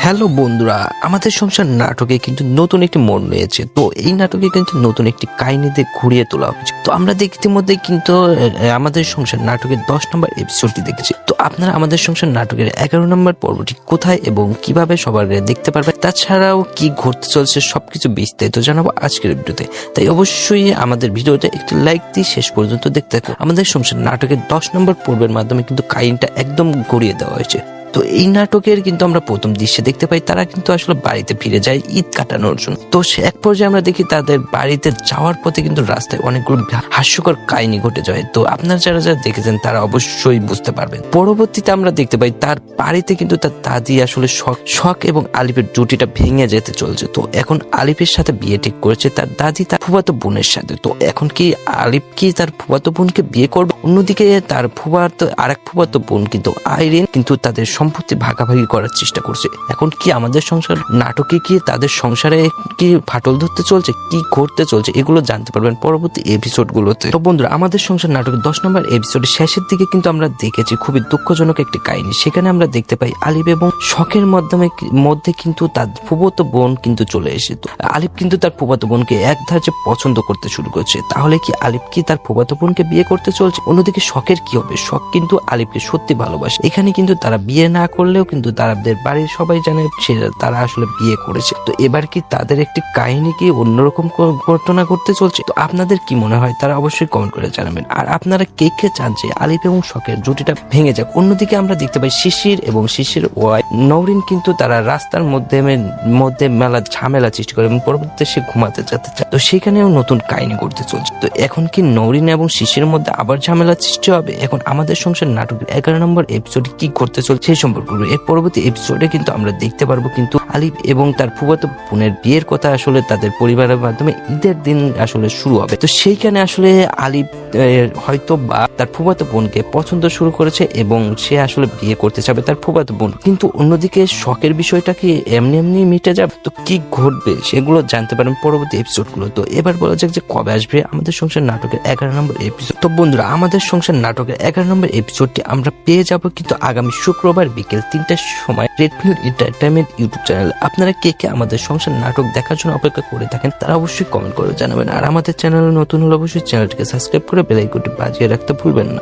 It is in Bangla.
হ্যালো বন্ধুরা, আমাদের সংসার নাটকে কিন্তু নতুন একটি মোড় নিয়েছে। তো এই নাটকে কিন্তু নতুন একটি কাহিনীতে ঘুরিয়ে তোলা হয়েছে। তো আমরা ইতিমধ্যে কিন্তু আমাদের সংসার নাটকের 10 নম্বর এপিসোডটি দেখেছি। তো আপনারা আমাদের সংসার নাটকের 11 নম্বর পর্বটি কোথায় এবং কিভাবে সবার দেখতে পারবেন, তাছাড়াও কি ঘটতে চলছে সবকিছু বিস্তারিত জানাবো আজকের ভিডিওতে। তাই অবশ্যই আমাদের ভিডিওটা একটু লাইক দিয়ে শেষ পর্যন্ত দেখতে থাকুন। আমাদের সংসার নাটকের 10 নম্বর পর্বের মাধ্যমে কিন্তু কাহিনীটা একদম ঘুরিয়ে দেওয়া হয়েছে। তো এই নাটকের কিন্তু আমরা প্রথম দৃশ্যে দেখতে পাই তারা কিন্তু আসলে বাড়িতে ফিরে যায় ঈদ কাটানোর জন্য। তো এক পর্যায়ে আমরা দেখি তাদের বাড়িতে যাওয়ার পথে কিন্তু রাস্তায় অনেকগুলো হাস্যকর কাহিনী ঘটে যায়। তো আপনারা যারা যারা দেখেছেন তারা অবশ্যই বুঝতে পারবেন। পরবর্তীতে আমরা দেখতে পাই তার বাড়িতে কিন্তু তার দাদি আসলে শখ এবং আলিফের জুটিটা ভেঙে যেতে চলছে। তো এখন আলিফের সাথে বিয়ে ঠিক করেছে তার দাদি তার ফুফাতো বোনের সাথে। তো এখন কি আলিফ কি তার ফুফাতো বোনকে বিয়ে করবে? অন্যদিকে তার আরেক ফুফাতো বোন কিন্তু আইরিন কিন্তু তাদের সম্পত্তি ভাগাভাগি করার চেষ্টা করছে। এখন কি আমাদের সংসার নাটকে কি তাদের সংসারে কি ফাটল ধরতে চলছে, কি ঘটতে চলছে, এগুলো জানতে পারবেন পরবর্তী এপিসোড গুলোতে। তো বন্ধুরা, আমাদের সংসার নাটকের 10 নম্বর এপিসোডের শেষের দিকে কিন্তু আমরা দেখেছি খুবই দুঃখজনক একটি কাহিনী। সেখানে আমরা দেখতে পাই আলিফ এবং শখের মধ্যে কিন্তু তার ফুফাতো বোন কিন্তু চলে এসে। তো আলিফ কিন্তু তার ফুফাতো বোনকে এক ধাঁচে পছন্দ করতে শুরু করছে। তাহলে কি আলিফ কি তার ফুফাতো বোনকে বিয়ে করতে চলছে? অন্যদিকে শখের কি হবে? শখ কিন্তু আলিফকে সত্যি ভালোবাসে। এখানে কিন্তু তারা বিয়ে না করলেও কিন্তু তাদের বাড়ির সবাই জানে তারা আসলে বিয়ে করেছে। তো এবার কি তাদের একটি কাহিনী কি অন্যরকম ঘটনা ঘটতে চলছে? তো আপনাদের কি মনে হয় তারা অবশ্যই কমেন্ট করে জানাবেন। আর আপনারা কে কে চান যে আলিফ এবং শখের জুটিটা ভেঙে যাক? অন্যদিকে আমরা দেখতে পাই শিশির এবং শিশির ওয়াইফ নওরিন কিন্তু তারা রাস্তার মধ্যে মেলা ঝামেলা সৃষ্টি করে এবং পরবর্তীতে সে ঘুমাতে যেতে চায়। তো সেখানেও নতুন কাহিনী ঘটতে চলছে। তো এখন কি নওরিন এবং শিশির মধ্যে আবার ঝামেলা সৃষ্টি হবে? এখন আমাদের সংসার নাটকের 11 নম্বর এপিসোডে কি ঘটতে চলছে সেই সম্পর্কে এর পরবর্তী এপিসোডে কিন্তু আমরা দেখতে পারবো কিন্তু আলিফ এবং তার ফুফাতো বোনের বিয়ের কথা আসলে তাদের পরিবারের মাধ্যমে ঈদের দিন আসলে শুরু হবে। তো সেইখানে আসলে আলিফ হয়তো বা তার ফুফাতো বোনকে পছন্দ শুরু করেছে এবং সে আসলে বিয়ে করতে চাবে তার ফুফাতো বোন। কিন্তু অন্যদিকে শখের বিষয়টা কি এমনি মিটে যাবে? তো কি ঘটবে সেগুলো জানতে পারেন পরবর্তী এপিসোড গুলো। তো এবার বলা যাক যে কবে আসবে আমাদের সংসার নাটকের 11 নম্বর এপিসোড। তো বন্ধুরা, আমাদের সংসার নাটকের 11 নম্বর এপিসোডটি আমরা পেয়ে যাব কিন্তু আগামী শুক্রবার বিকেল 3টার সময় red film entertainment YouTube channel. আপনারা কে কে আমাদের সংসার নাটক দেখার জন্য অপেক্ষা করে থাকেন তারা অবশ্যই কমেন্ট করে জানাবেন। আর আমাদের চ্যানেলে নতুন হলে অবশ্যই চ্যানেলটিকে সাবস্ক্রাইব করে বেল আইকনটি বাজিয়ে রাখতে ভুলবেন না।